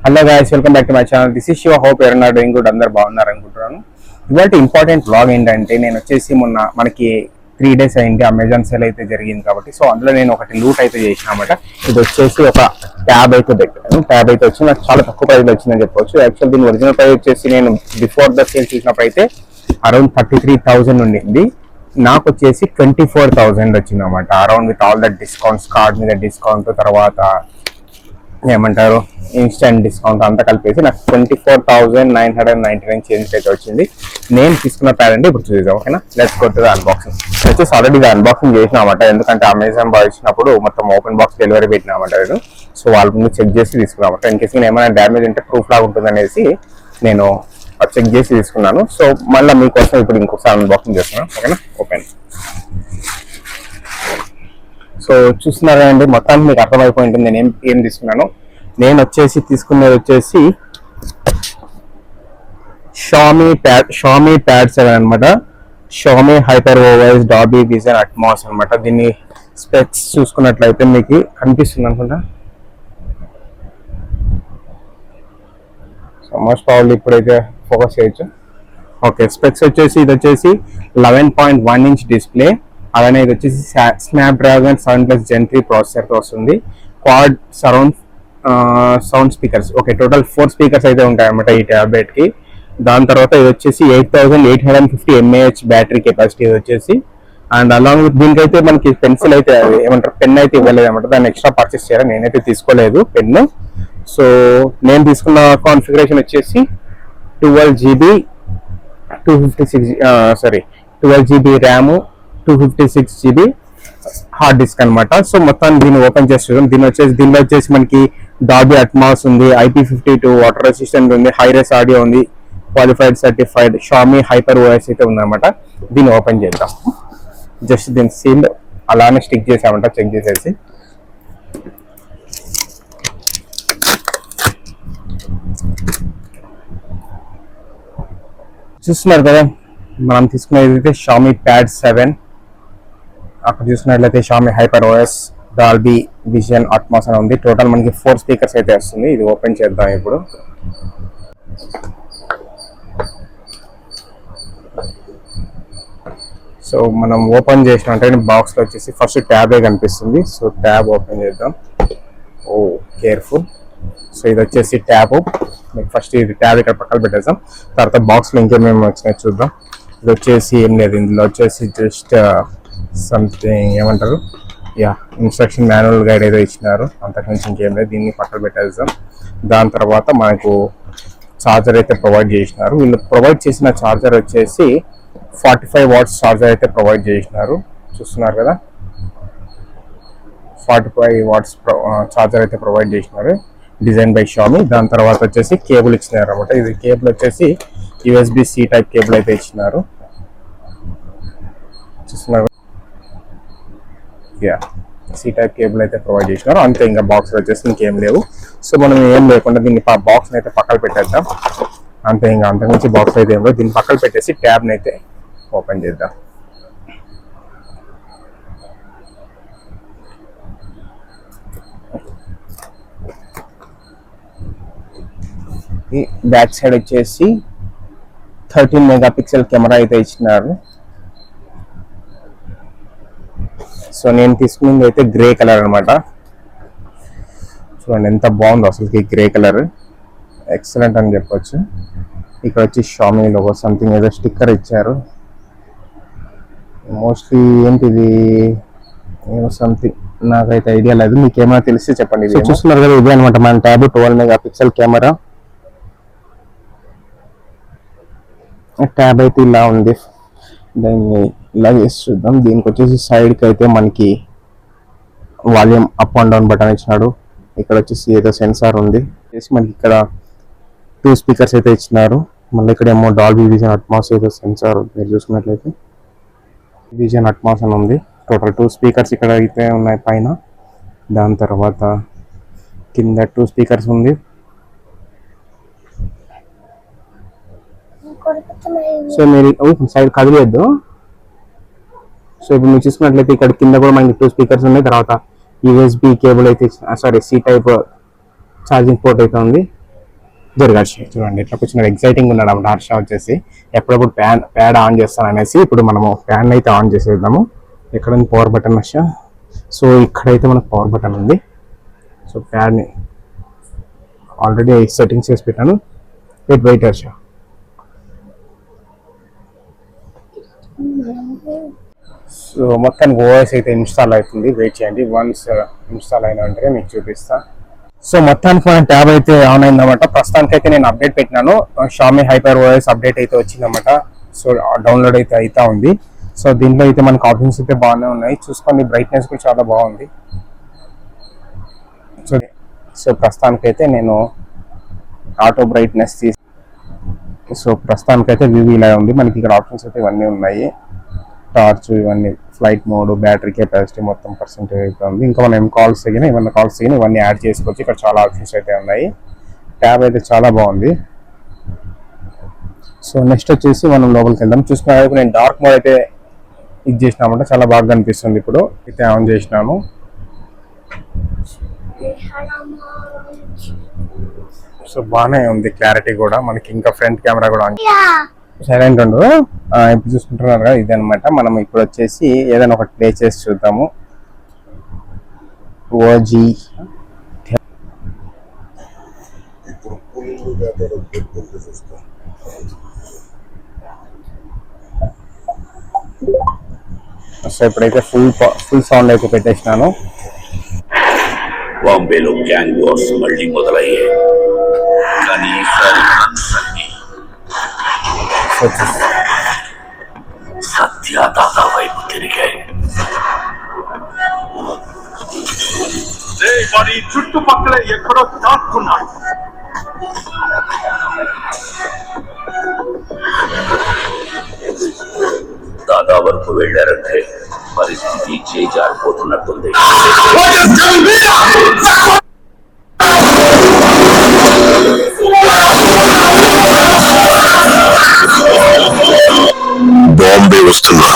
Hello guys, welcome back to my channel. This is Shiva. Hope ఎవరైనా doing good, అందరు బాగున్నారు అనుకుంటున్నాను. ఇవాళ ఇంపార్టెంట్ వ్లాగ్ ఏంటంటే, నేను వచ్చేసి మొన్న మనకి 3 days అయింది అమెజాన్ సేల్ అయితే జరిగింది కాబట్టి, సో అందులో నేను ఒకటి లూట్ అయితే చేసిన అనమాట. ఇది వచ్చేసి ఒక ట్యాబ్ అయితే పెట్టాను. ట్యాబ్ అయితే వచ్చి నాకు చాలా తక్కువ ప్రైస్ వచ్చిందని చెప్పవచ్చు. యాక్చువల్ దీని ఒరిజినల్ ప్రైస్ వచ్చేసి నేను బిఫోర్ ద సేల్ చూసినప్పుడు అయితే అరౌండ్ 33,000 ఉండింది. నాకు వచ్చేసి 24,000 వచ్చింది అనమాట. Around with all the discounts, card మీద డిస్కౌంట్, తర్వాత ఏమంటారు ఇన్స్టెంట్ డిస్కౌంట్ అంతా కలిపేసి నాకు 24,999 చేంజ్ అయితే వచ్చింది. నేను తీసుకున్న ప్యాడ్ అంటే ఇప్పుడు చూద్దాం. ఓకేనా, let's go to the unboxing. వచ్చేసి ఆల్రెడీ అన్బాక్సింగ్ చేసిన అనమాట, ఎందుకంటే అమెజాన్ బాయ్ ఇచ్చినప్పుడు మొత్తం ఓపెన్ బాక్స్ డెలివరీ పెట్టిన అనమాట నేను. సో వాళ్ళ ముందు చెక్ చేసి తీసుకున్నాను అనమాట. ఇన్ కేసు ఏమైనా డ్యామేజ్ ఉంటే ప్రూఫ్ లాగా ఉంటుంది అనేసి నేను చెక్ చేసి తీసుకున్నాను. సో మళ్ళీ మీకోసం ఇప్పుడు ఇంకొకసారి అన్బాక్సింగ్ చేస్తున్నాను. ఓకేనా, ఓపెన్. సో చూస్తున్నారు కదండి, మొత్తానికి మీకు అర్థమైపోయి ఉంటుంది నేను ఏం తీసుకున్నాను. నేను వచ్చేసి తీసుకునేది వచ్చేసి షామీ ప్యాడ్ 7 అనమాట. షామీ హైపర్ ఓవర్స్ డాబీ విజన్ అట్మాస్ అనమాట. దీన్ని స్పెక్స్ చూసుకున్నట్లయితే మీకు కనిపిస్తుంది అనుకుంటా. సో మోస్ట్ ప్రాబబ్లీ ఇప్పుడైతే ఫోకస్ చేయొచ్చు. ఓకే, స్పెక్స్ వచ్చేసి ఇది వచ్చేసి 11.1 inch డిస్ప్లే. అలానే ఇది వచ్చేసి స్నాప్డ్రాగన్ 7+ Gen 3 ప్రాసెసర్తో వస్తుంది. Quad sound speakers. Okay, total 4 speakers అయితే ఉంటాయన్నమాట ఈ ట్యాబ్లెట్కి. దాని తర్వాత ఇది వచ్చేసి 8,850 mAh బ్యాటరీ కెపాసిటీ వచ్చేసి. అండ్ అలాంగ్ విత్ దీనికైతే మనకి పెన్సిల్ అయితే ఏమంటారు పెన్ అయితే ఇవ్వలేదు అనమాట. దాన్ని ఎక్స్ట్రా పర్చేస్ చేయాలి, నేనైతే తీసుకోలేదు పెన్ను. సో నేను తీసుకున్న కాన్ఫిగరేషన్ వచ్చేసి 12GB RAM, 256GB hard disk అనమాట. సో మొత్తం దీన్ని ఓపెన్ చేసి చూద్దాం. దీనిలో వచ్చేసి మనకి డాబీ అట్మాస్ ఉంది, IP52 వాటర్ రెసిస్టెంట్ ఉంది, హైరేస్ ఆడియో ఉంది, qualified certified Xiaomi Hyper OS అయితే ఉందన్నమాట. దీన్ని ఓపెన్ చేద్దాం. జస్ట్ దీని సీల్ అలానే స్టిక్ చేసామంట చెక్ చేసేసి. చూస్తున్నారు కదా, మనం తీసుకునేది అయితే షామీ ప్యాడ్ 7. అక్కడ చూసినట్లయితే Xiaomi Hyper OS Dolby Vision Atmos అని ఉంది. టోటల్ మనకి 4 స్పీకర్స్ అయితే వస్తుంది. ఇది ఓపెన్ చేద్దాం ఇప్పుడు. సో మనం ఓపెన్ చేసినట్టే బాక్స్లో వచ్చేసి ఫస్ట్ ట్యాబే కనిపిస్తుంది. సో ట్యాబ్ ఓపెన్ చేద్దాం. ఓ కేర్ఫుల్. సో ఇది వచ్చేసి ట్యాబ్. ఫస్ట్ ఇది ట్యాబ్ ఇక్కడ పక్కన పెట్టేద్దాం. తర్వాత బాక్స్లో ఇంకేమేమి వచ్చినాయి చూద్దాం. ఇది వచ్చేసి ఏం లేదు, ఇందులో వచ్చేసి జస్ట్ సంథింగ్ ఏమంటారు ఇన్స్ట్రక్షన్ మాన్యువల్ గైడ్ ఏదో ఇచ్చినారు, అంతకుమించి ఇంకేం లేదు. దీన్ని పక్కన పెట్టేద్దాం. దాని తర్వాత మనకు ఛార్జర్ అయితే ప్రొవైడ్ చేసినారు. వీళ్ళు ప్రొవైడ్ చేసిన ఛార్జర్ వచ్చేసి 45 watts ఛార్జర్ అయితే ప్రొవైడ్ చేసినారు. చూస్తున్నారు కదా, 45 watts ఛార్జర్ అయితే ప్రొవైడ్ చేసినారు, డిజైన్ బై షామీ. దాని తర్వాత వచ్చేసి కేబుల్ ఇచ్చినారు అనమాట. ఇది కేబుల్ వచ్చేసి USB-C టైప్ కేబుల్ అయితే ఇచ్చినారు. చూస్తున్నారు, C టైప్ కేబుల్ అయితే ప్రొవైడ్ చేసినారు. అంతే, ఇంకా బాక్స్ వచ్చేసి ఇంకేం లేవు. సో మనం ఏం లేకుండా దీన్ని బాక్స్ అయితే పక్కన పెట్టేద్దాం. అంతే, ఇంకా అంతకుమించి బాక్స్ అయితే ఏం లేవు. దీన్ని పక్కన పెట్టేసి ట్యాబ్ని అయితే ఓపెన్ చేద్దాం. ఈ బ్యాక్ సైడ్ వచ్చేసి 13 MP కెమెరా అయితే ఇచ్చినారు. సో నేను తీసుకున్నది అయితే గ్రే కలర్ అనమాట. చూడండి ఎంత బాగుందో అసలుకి గ్రే కలర్, ఎక్సలెంట్ అని చెప్పొచ్చు. ఇక్కడ వచ్చి షామీ లోగో సంథింగ్ ఏదో స్టిక్కర్ ఇచ్చారు. మోస్ట్లీ ఏంటిది ఏమో సంథింగ్ నాకైతే ఐడియా లేదు, మీకు ఏమైనా తెలిస్తే చెప్పండి. చూస్తున్నారు కదా, ఇదే అనమాట మన ట్యాబ్. 12 MP camera. ట్యాబ్ అయితే ఇలా ఉంది. దాన్ని ఇలా చేసి చూద్దాం. దీనికి వచ్చేసి సైడ్కి అయితే మనకి volume up and down button ఇచ్చినాడు. ఇక్కడ వచ్చేసి ఏదో సెన్సార్ ఉంది. మనకి ఇక్కడ 2 స్పీకర్స్ అయితే ఇచ్చినారు. మళ్ళీ ఇక్కడ ఏమో డాల్బీ విజన్ అట్మాస్ ఏదో సెన్సార్ మీరు చూసుకున్నట్లయితే విజన్ అట్మాస్ అని ఉంది. టోటల్ 2 స్పీకర్స్ ఇక్కడ అయితే ఉన్నాయి పైన. దాని తర్వాత కింద 2 స్పీకర్స్ ఉంది. సో మీరు సైడ్ కదిలేదు. సో ఇప్పుడు మీరు చూసుకున్నట్లయితే ఇక్కడ కింద కూడా మనకి 2 స్పీకర్స్ ఉన్నాయి. తర్వాత USB కేబుల్ అయితే సి టైప్ ఛార్జింగ్ పోర్ట్ అయితే ఉంది. హర్ష చూడండి ఇట్లా కూర్చున్నాడు, ఎక్సైటింగ్ ఉన్నాడు అన్నమాట హర్ష వచ్చేసి. ఎప్పుడప్పుడు ప్యాడ్ ఆన్ చేస్తాను అనేసి ఇప్పుడు మనము ప్యాన్ అయితే ఆన్ చేసేద్దాము. ఎక్కడ ఉంది పవర్ బటన్ హర్ష? సో ఇక్కడైతే మనకు పవర్ బటన్ ఉంది. సో ప్యాడ్ని ఆల్రెడీ సెట్టింగ్స్ చేసి పెట్టాను. వెయిట్ హర్ష. సో మొత్తానికి ఓఎస్ అయితే ఇన్స్టాల్ అవుతుంది, వెయిట్ చేయండి. వన్స్ ఇన్స్టాల్ అయిన వెంటనే మీకు చూపిస్తా. సో మొత్తానికి మన ట్యాబ్ అయితే ఆన్ అయిందన్నమాట. ప్రస్తుతానికి అయితే నేను అప్డేట్ పెట్టినాను, షామీ హైపర్ ఓఎస్ అప్డేట్ అయితే వచ్చిందన్నమాట. సో డౌన్లోడ్ అయితే అవుతా ఉంది. సో దీంట్లో అయితే మనకు ఆప్షన్స్ అయితే బాగానే ఉన్నాయి, చూసుకోండి. బ్రైట్నెస్ కూడా చాలా బాగుంది. సో ప్రస్తుతానికి అయితే నేను ఆటో బ్రైట్నెస్ తీసి, సో ప్రస్తుతానికి అయితే వ్యూ ఇలా ఉంది. మనకి ఇక్కడ ఆప్షన్స్ అయితే ఇవన్నీ ఉన్నాయి, టార్చ్, ఇవన్నీ ఫ్లైట్ మోడ్, బ్యాటరీ కెపాసిటీ, మొత్తం పర్సెంటేజ్ అయితే ఉంది. ఇంకా మనం ఏం కాల్స్ తగిన ఏమన్నా కాల్స్ తగిన ఇవన్నీ యాడ్ చేసుకోవచ్చు. ఇక్కడ చాలా ఆప్షన్స్ అయితే ఉన్నాయి. ట్యాబ్ అయితే చాలా బాగుంది. సో నెక్స్ట్ వచ్చేసి మనం లోపలికి వెళ్దాం. చూసుకున్నా నేను డార్క్ మోడ్ అయితే ఇది చేసినామంటే చాలా బాగా కనిపిస్తుంది. ఇప్పుడు అయితే ఆన్ చేసినాను. సో బాగానే ఉంది క్లారిటీ కూడా మనకి. ఇంకా ఫ్రంట్ కెమెరా కూడా ఆన్ సైలెంట్ ఉండు. ఇప్పుడు చూసుకుంటున్నారు కదా, ఇది అనమాట. మనం ఇప్పుడు వచ్చేసి ఏదైనా ఒకటి ప్లే చేసి చూద్దాము. ఓజీ సో ఇప్పుడైతే ఫుల్ సౌండ్ అయితే పెట్టేసినాను. బాంబేలో గ్యాంగ్ వార్స్ మళ్ళీ మొదలయ్యాయి, కానీ సత్య దాదా వైపు తిరిగాయి. వాడి చుట్టుపక్కల ఎక్కడో దాక్కున్నాడు. దాదా వరకు వెళ్ళారంటే పరిస్థితి చేజారిపోతున్నట్టుంది. బాంబే వస్తున్నా,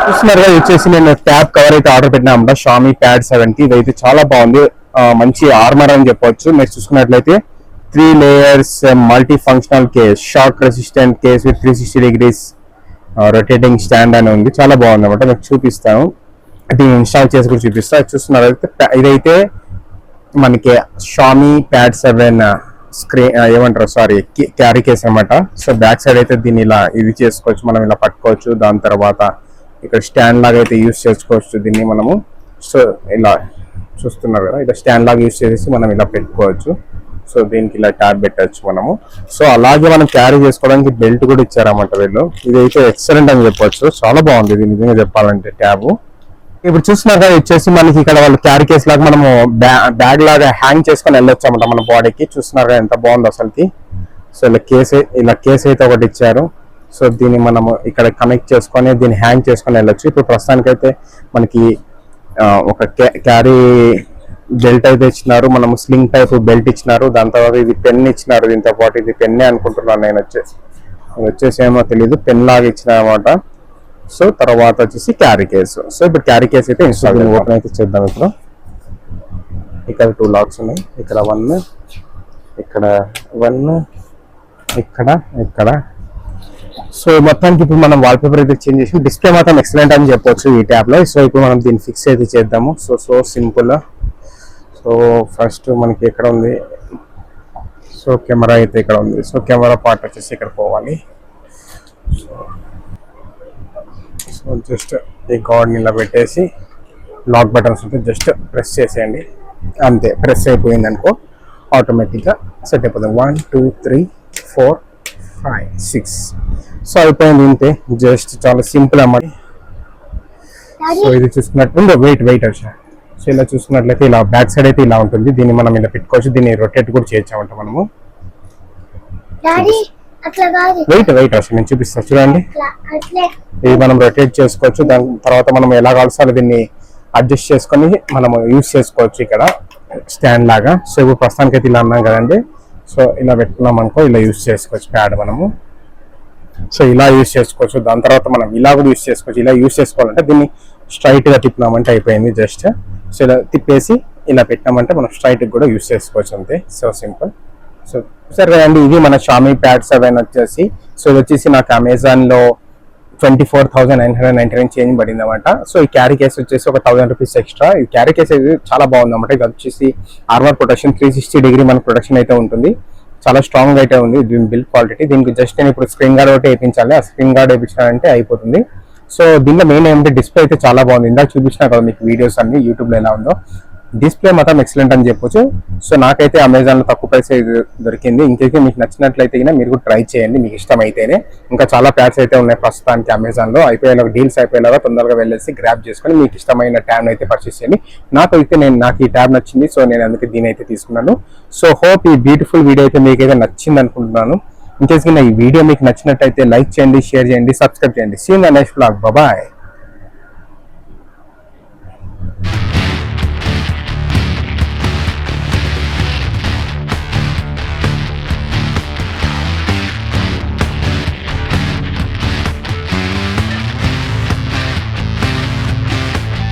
చూస్తున్నారు కదా, వచ్చేసి నేను ట్యాబ్ కవర్ అయితే ఆర్డర్ పెట్టినా షామీ ప్యాడ్ 7కి. ఇదైతే చాలా బాగుంది, మంచి ఆర్మర్ అని చెప్పొచ్చు. మీరు చూసుకున్నట్లయితే 3 layers multi functional case, shock resistant case with 360 degrees rotating stand అని ఉంది. చాలా బాగుంది అనమాట. మీకు చూపిస్తాను, దీన్ని ఇన్స్టాల్ చేసి కూడా చూపిస్తాను. చూస్తున్నట్లయితే ఇదైతే మనకి షామీ ప్యాడ్ 7 స్క్రీన్ ఏమంటారు క్యారీ కేస్ అనమాట. సో బ్యాక్ సైడ్ అయితే దీన్ని ఇలా ఇది చేసుకోవచ్చు, మనం ఇలా పట్టుకోవచ్చు. దాని తర్వాత ఇక్కడ స్టాండ్ లాగా అయితే యూస్ చేసుకోవచ్చు దీన్ని మనము. సో ఇలా చూస్తున్నారు కదా, ఇలా స్టాండ్ లాగా యూస్ చేసేసి మనం ఇలా పెట్టుకోవచ్చు. సో దీనికి ఇలా ట్యాబ్ పెట్టచ్చు మనము. సో అలాగే మనం క్యారీ చేసుకోవడానికి బెల్ట్ కూడా ఇచ్చారన్నమాట వీళ్ళు. ఇదైతే ఎక్సలెంట్ అని చెప్పొచ్చు, చాలా బాగుంది ఇది నిజంగా చెప్పాలంటే ట్యాబ్. ఇప్పుడు చూస్తున్నారు కదా, వచ్చేసి మనకి ఇక్కడ వాళ్ళు క్యారీ కేస్ లాగా మనము బ్యాగ్ లాగా హ్యాంగ్ చేసుకొని వెళ్ళొచ్చు అన్నమాట మన బాడీకి. చూస్తున్నారు కదా ఎంత బాగుంది అసలుకి. సో ఇలా కేస్ అయితే ఒకటి ఇచ్చారు. సో దీన్ని మనము ఇక్కడ కనెక్ట్ చేసుకొని దీన్ని హ్యాంగ్ చేసుకొని వెళ్ళొచ్చు. ఇప్పుడు ప్రస్తుతానికైతే మనకి ఒక క్యారీ బెల్ట్ అయితే ఇచ్చినారు, మనము స్లింగ్ టైప్ బెల్ట్ ఇచ్చినారు. దాని తర్వాత ఇది పెన్ ఇచ్చినారు దీంతో పాటు. ఇది పెన్నే అనుకుంటున్నాను నేను, వచ్చేసి ఏమో తెలియదు, పెన్ లాగా ఇచ్చిన అనమాట. సో తర్వాత వచ్చేసి క్యారీ కేసు. సో ఇప్పుడు క్యారీ కేసు అయితే ఇన్స్టాల్ ఓపెన్ అయితే చేద్దాం. ఇప్పుడు ఇక్కడ 2 లాక్స్ ఉన్నాయి, ఇక్కడ 1, ఇక్కడ 1, ఇక్కడ. సో మొత్తానికి ఇప్పుడు మనం వాల్పేపర్ అయితే చేంజ్ చేసి డిస్ప్లే మాత్రం ఎక్సలెంట్ అని చెప్పొచ్చు ఈ ట్యాబ్ లో. సో ఇప్పుడు మనం దీన్ని ఫిక్స్ అయితే చేద్దాము. So simple. సో ఫస్ట్ మనకి ఎక్కడ ఉంది, సో కెమెరా అయితే ఇక్కడ ఉంది. సో కెమెరా పార్ట్ వచ్చేసి ఇక్కడ పోవాలి. సో జస్ట్ ఈ కార్డ్ని ఇలా పెట్టేసి లాక్ బటన్స్ ఉంటే జస్ట్ ప్రెస్ చేసేయండి అంతే. ప్రెస్ అయిపోయింది అనుకో ఆటోమేటిక్గా సెట్ అయిపోతుంది. 1 2 3 4 5 6. సో అయిపోయింది ఇంతే, జస్ట్ చాలా సింపుల్ అన్నమాట. సో ఇది చూసుకున్నట్టు వెయిట్ వచ్చా. సో ఇలా చూసుకున్నట్లయితే ఇలా బ్యాక్ సైడ్ అయితే ఇలా ఉంటుంది. దీన్ని మనం ఇలా పెట్టుకోవచ్చు, దీన్ని రొటేట్ కూడా చేయొచ్చామంట మనము. అట్లా కాదు వెయిట్ అసలు నేను చూపిస్తాను చూడండి. అట్లే ఇది మనం రొటేట్ చేసుకోవచ్చు. దాని తర్వాత మనం ఎలా కావాల్సిన దీన్ని అడ్జస్ట్ చేసుకొని మనం యూస్ చేసుకోవచ్చు ఇక్కడ స్టాండ్ లాగా. సో ఇప్పుడు ప్రస్తుతానికి అయితే ఇలా అన్నాం కదండి. సో ఇలా పెట్టుకున్నాం అనుకో, ఇలా యూస్ చేసుకోవచ్చు ప్యాడ్ మనము. సో ఇలా యూస్ చేసుకోవచ్చు. దాని తర్వాత మనం ఇలా కూడా యూస్ చేసుకోవచ్చు. ఇలా యూస్ చేసుకోవాలంటే దీన్ని స్ట్రైట్ గా తిప్పినామంటే అయిపోయింది జస్ట్. సో ఇలా తిప్పేసి ఇలా పెట్టినామంటే మనం స్ట్రైట్ కూడా యూస్ చేసుకోవచ్చు అంతే. So simple. సో సరే అండి, ఇది మన షామీ ప్యాడ్ 7 వచ్చేసి. సో ఇది వచ్చేసి నాకు అమెజాన్ లో 24,999 చేంజ్ పడింది అనమాట. సో ఈ క్యారీ కేస్ వచ్చేసి ఒక 1000 రూపీస్ ఎక్స్ట్రా. ఈ క్యారీ కేస్ అయితే చాలా బాగుంది అనమాట. ఇది వచ్చేసి ఆర్మర్ ప్రొటెక్షన్ 360 డిగ్రీ మన ప్రొటెక్షన్ అయితే ఉంటుంది. చాలా స్ట్రాంగ్ అయితే ఉంది దీని బిల్డ్ క్వాలిటీ. దీనికి జస్ట్ నేను ఇప్పుడు స్క్రీన్ గార్డ్ ఒకటి వేయించాలి. ఆ స్క్రీన్ గార్డ్ వేయించాలంటే అయిపోతుంది. సో దీనిలో మెయిన్ ఏంటంటే డిస్ప్లే అయితే చాలా బాగుంది. ఇందాక చూపించిన కదా మీకు వీడియోస్ అన్ని యూట్యూబ్లో ఎలా ఉందో. డిస్ప్లే మాత్రం ఎక్సలెంట్ అని చెప్పొచ్చు. సో నాకైతే అమెజాన్లో తక్కువ ప్రైస్ దొరికింది. ఇంకైతే మీకు నచ్చినట్లయితే మీరు కూడా ట్రై చేయండి మీకు ఇష్టమైతేనే. ఇంకా చాలా ప్యాడ్స్ అయితే ఉన్నాయి ప్రస్తుతానికి అమెజాన్లో. అయిపోయేలాగా డీల్స్ అయిపోయేలాగా తొందరగా వెళ్ళేసి గ్రాప్ చేసుకొని మీకు ఇష్టమైన ట్యాబ్ అయితే పర్చేస్ చేయండి. నాకు ఈ ట్యాబ్ నచ్చింది. సో నేను అందుకే దీని అయితే తీసుకున్నాను. సో హోప్ ఈ బ్యూటిఫుల్ వీడియో అయితే మీకైతే నచ్చింది అనుకుంటున్నాను. ఇంకేసి ఈ వీడియో మీకు నచ్చినట్టయితే లైక్ చేయండి, షేర్ చేయండి, సబ్స్క్రైబ్ చేయండి. See in the next vlog. Bye.